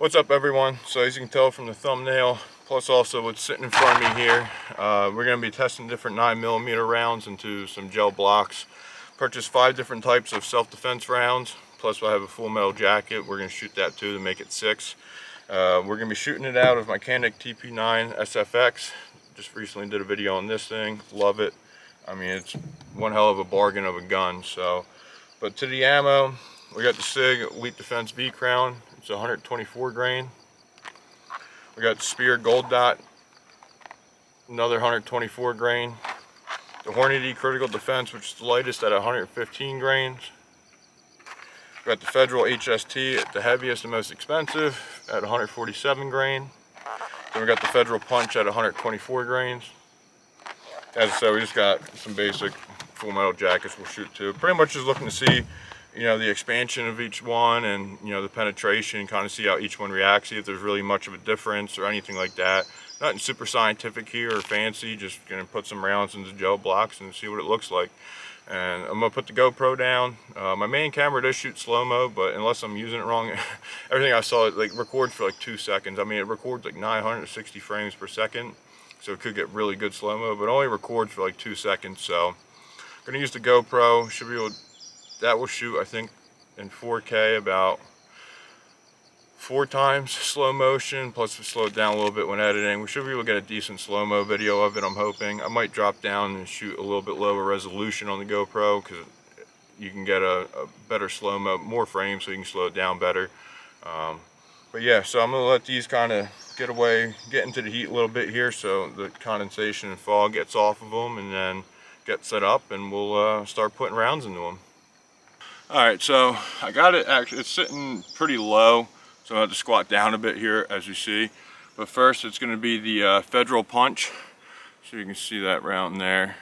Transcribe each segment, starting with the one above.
What's up, everyone? So as you can tell from the thumbnail, plus also what's sitting in front of me here, we're going to be testing different 9mm rounds into some gel blocks. Purchased 5 different types of self-defense rounds, plus I have a full metal jacket. We're going to shoot that too to make it 6. We're going to be shooting it out of my Canik TP9SFx. Just recently did a video on this thing. Love it. I mean, it's one hell of a bargain of a gun. So, but to the ammo, we got the SIG Elite Defense V Crown. It's 124 grain. We got the Spear Gold Dot, another 124 grain. The Hornady Critical Defense, which is the lightest, at 115 grains. We got the Federal HST, the heaviest and most expensive, at 147 grain. Then we got the Federal Punch at 124 grains. As I said, we just got some basic full metal jackets we'll shoot to. Pretty much just looking to see, you know, the expansion of each one and, you know, the penetration, kind of see how each one reacts, see if there's really much of a difference or anything like that. Nothing super scientific here or fancy, just gonna put some rounds into gel blocks and see what it looks like. And I'm gonna put the GoPro down. My main camera does shoot slow-mo, but unless I'm using it wrong, everything I saw, it like records for like 2 seconds. I mean, it records like 960 frames per second, so it could get really good slow-mo, but only records for like 2 seconds. So I'm gonna use the GoPro. Should be able, that will shoot, I think, in 4K about 4 times slow motion, plus we slow it down a little bit when editing. We should be able to get a decent slow-mo video of it, I'm hoping. I might drop down and shoot a little bit lower resolution on the GoPro, because you can get a better slow-mo, more frames, so you can slow it down better. But yeah, so I'm gonna let these kind of get into the heat a little bit here, so the condensation and fog gets off of them, and then get set up, and we'll start putting rounds into them. Alright, so I got it, actually, it's sitting pretty low, so I'm going to have to squat down a bit here, as you see. But first, it's going to be the Federal Punch, so you can see that round there.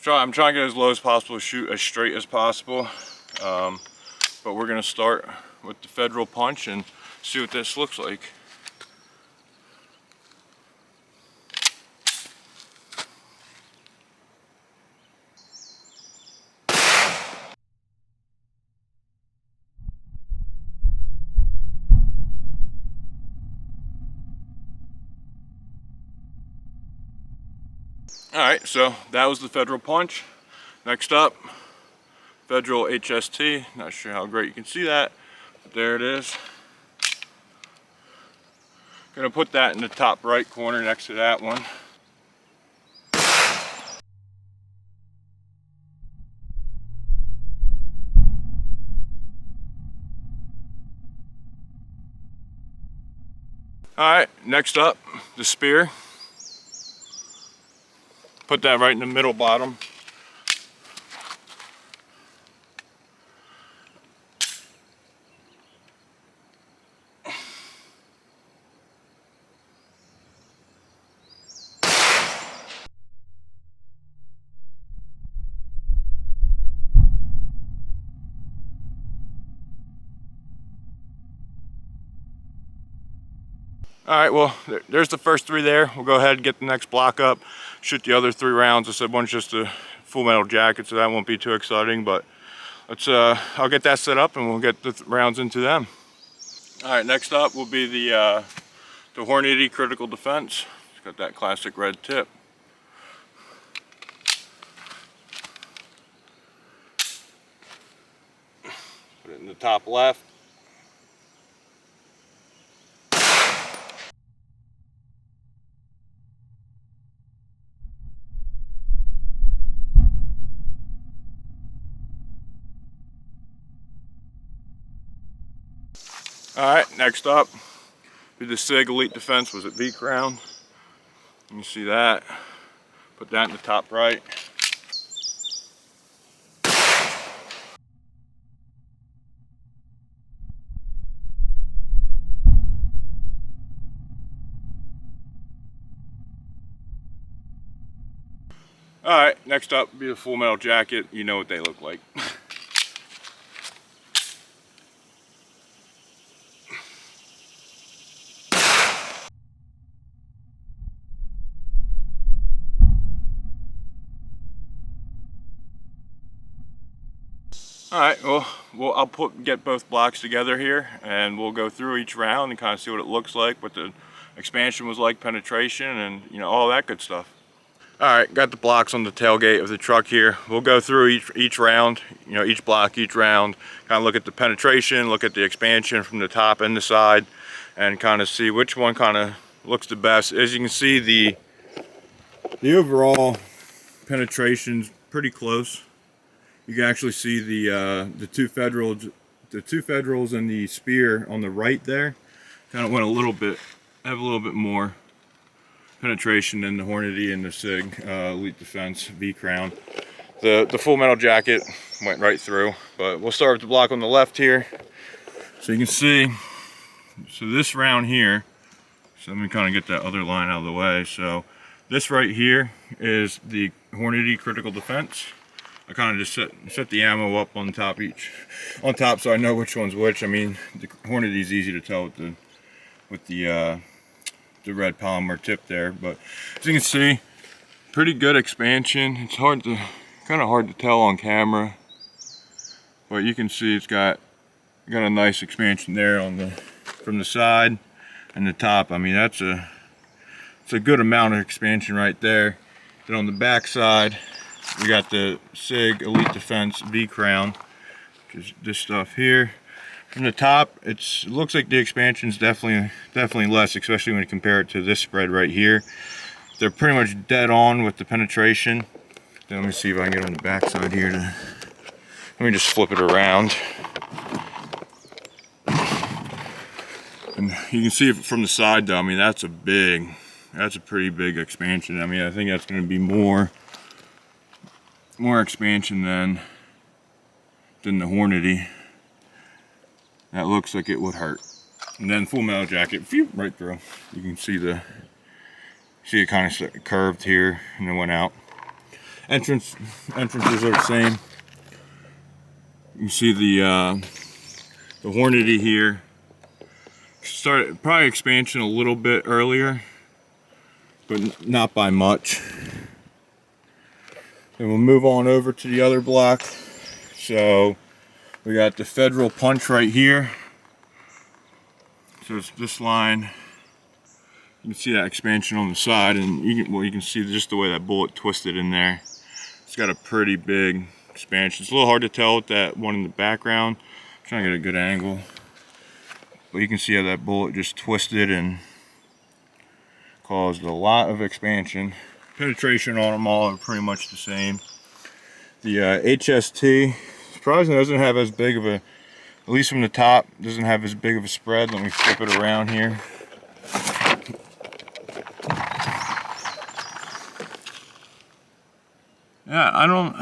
I'm trying to get as low as possible, to shoot as straight as possible. But we're going to start with the Federal Punch and see what this looks like. Alright, so that was the Federal Punch. Next up, Federal HST. Not sure how great you can see that, but there it is. Gonna put that in the top right corner next to that one. Alright, next up, the Spear. Put that right in the middle bottom. Alright, well, there's the first 3 there. We'll go ahead and get the next block up, shoot the other 3 rounds. I said one's just a full metal jacket, so that won't be too exciting, but let's I'll get that set up and we'll get the rounds into them. Alright, next up will be the Hornady Critical Defense. It's got that classic red tip. Put it in the top left. Alright, next up, do the SIG Elite Defense, was it V Crown? You see that. Put that in the top right. Alright, next up will be the full metal jacket. You know what they look like. All right, well I'll get both blocks together here, and we'll go through each round and kind of see what it looks like, what the expansion was like, penetration, and all that good stuff. All right, got the blocks on the tailgate of the truck here. We'll go through each round, each block, each round, kind of look at the penetration, look at the expansion from the top and the side, and kind of see which one kind of looks the best. As you can see, the overall penetration's pretty close. You can actually see the two Federals and the Spear on the right there kind of went have a little bit more penetration than the Hornady and the SIG Elite Defense V Crown. The Full Metal Jacket went right through, but we'll start with the block on the left here. So you can see, so this round here, so let me kind of get that other line out of the way. So this right here is the Hornady Critical Defense. I kind of just set the ammo up on top so I know which one's which. I mean, the Hornady's easy to tell with the red polymer tip there, but as you can see, pretty good expansion. It's kind of hard to tell on camera, but you can see it's got a nice expansion there from the side and the top. I mean, it's a good amount of expansion right there. Then on the back side, we got the SIG Elite Defense V Crown, which is this stuff here. From the top, it looks like the expansion's definitely less, especially when you compare it to this spread right here. They're pretty much dead on with the penetration. Then let me see if I can get on the back side here. Let me just flip it around. And you can see it from the side though. I mean, that's a pretty big expansion. I mean, I think that's going to be more expansion than the Hornady. That looks like it would hurt. And then Full Metal Jacket, phew, right through. You can see it kind of curved here and then went out. Entrances are the same. You can see the Hornady here started probably expansion a little bit earlier, but not by much. Then we'll move on over to the other block. So we got the Federal punch right here. So it's this line. You can see that expansion on the side, and you can see just the way that bullet twisted in there. It's got a pretty big expansion. It's a little hard to tell with that one in the background. I'm trying to get a good angle. But you can see how that bullet just twisted and caused a lot of expansion. Penetration on them all are pretty much the same. The HST surprisingly doesn't have as big of a, at least from the top, doesn't have as big of a spread. Let me flip it around here. Yeah,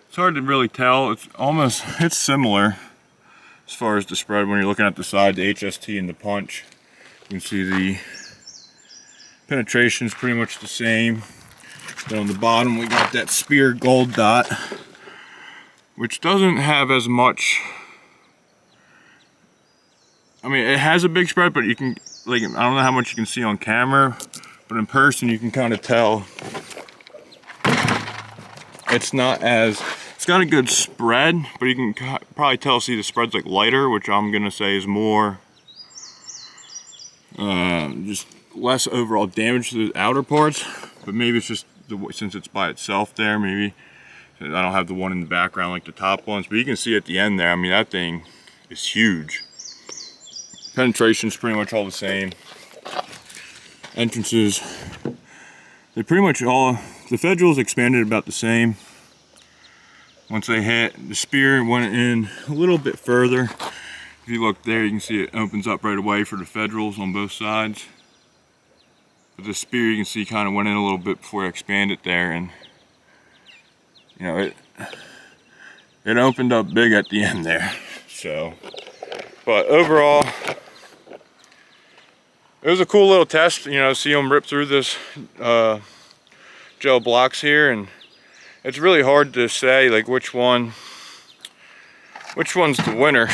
it's hard to really tell. It's similar as far as the spread when you're looking at the side, the HST and the punch. You can see the penetration is pretty much the same. Then on the bottom we got that Spear gold dot, which doesn't have as much. I mean, it has a big spread, but you can, like, I don't know how much you can see on camera, but in person you can kind of tell it's got a good spread, but you can probably see the spread's like lighter, which I'm gonna say is more just less overall damage to the outer parts. But maybe it's just since it's by itself there, maybe I don't have the one in the background like the top ones, but you can see at the end there, I mean, that thing is huge. Penetration's pretty much all the same. Entrances, they pretty much all, the Federals expanded about the same. Once they hit, the Spear went in a little bit further. If you look there, you can see it opens up right away for the Federals on both sides. But the Spear, you can see, kind of went in a little bit before it expanded there, and it opened up big at the end there. So, but overall, it was a cool little test. See them rip through this gel blocks here, and it's really hard to say like which one's the winner.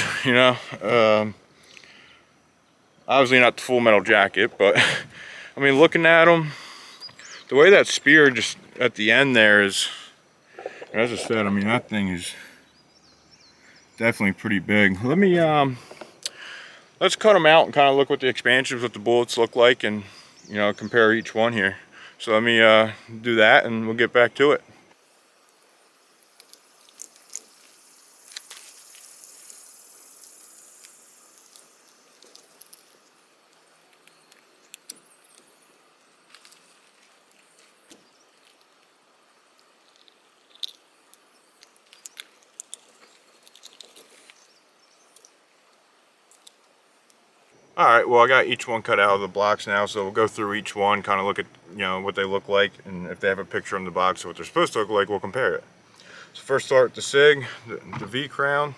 Obviously not the Full Metal Jacket, but I mean, looking at them, the way that Spear just at the end there is, as I said, I mean, that thing is definitely pretty big. Let me let's cut them out and kind of look what the expansions, what the bullets look like, and you know, compare each one here. So let me do that and we'll get back to it. Alright, well I got each one cut out of the blocks now, so we'll go through each one, kind of look at, you know, what they look like, and if they have a picture on the box of what they're supposed to look like, we'll compare it. So first start with the SIG, the V crown,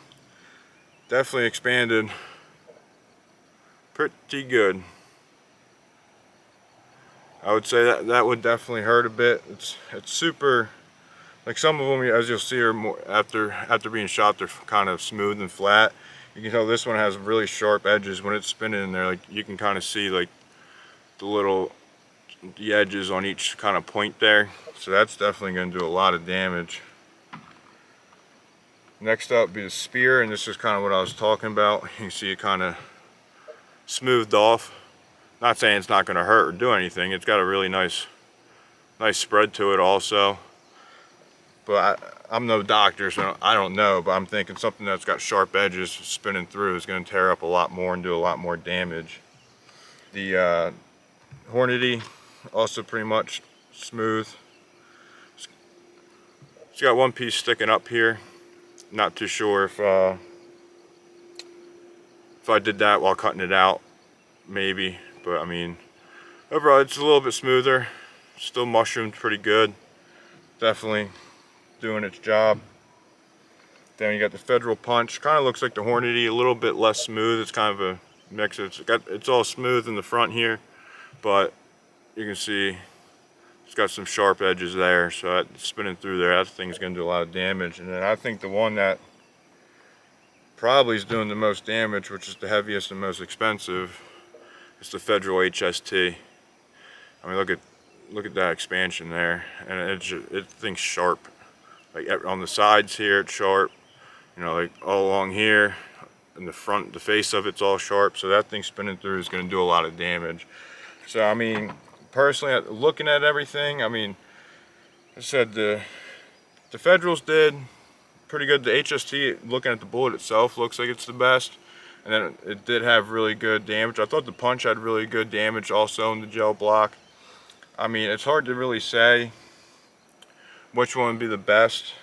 definitely expanded pretty good. I would say that would definitely hurt a bit. It's super, like some of them, as you'll see, are more after being shot, they're kind of smooth and flat. You can tell this one has really sharp edges when it's spinning in there. Like you can kind of see like the edges on each kind of point there. So that's definitely going to do a lot of damage. Next up be the spear, and this is kind of what I was talking about. You can see it kind of smoothed off. Not saying it's not going to hurt or do anything. It's got a really nice spread to it also. But I'm no doctor, so I don't know, but I'm thinking something that's got sharp edges spinning through is going to tear up a lot more and do a lot more damage. The Hornady, also pretty much smooth. It's got one piece sticking up here. Not too sure if I did that while cutting it out, maybe. But I mean, overall it's a little bit smoother. Still mushroomed pretty good. Definitely doing its job. Then you got the Federal Punch. Kind of looks like the Hornady, a little bit less smooth. It's kind of a mix. It's all smooth in the front here, but you can see it's got some sharp edges there. So spinning through there, that thing's going to do a lot of damage. And then I think the one that probably is doing the most damage, which is the heaviest and most expensive, is the Federal HST. I mean, look at that expansion there, and it thing's sharp. Like on the sides here, it's sharp. You know, like all along here, in the front, the face of it's all sharp. So that thing spinning through is going to do a lot of damage. So I mean, personally, looking at everything, I mean, I said the Federals did pretty good. The HST, looking at the bullet itself, looks like it's the best. And then it did have really good damage. I thought the Punch had really good damage also in the gel block. I mean, it's hard to really say which one would be the best.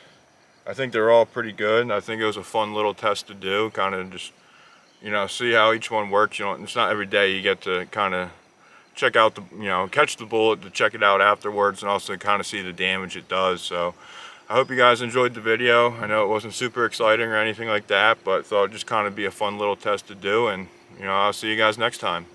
I think they're all pretty good. I think it was a fun little test to do, kind of just, you know, see how each one works. You know, it's not every day you get to kind of check out the, you know, catch the bullet to check it out afterwards, and also kind of see the damage it does. So I hope you guys enjoyed the video. I know it wasn't super exciting or anything like that, but thought it'd just kind of be a fun little test to do, and you know, I'll see you guys next time.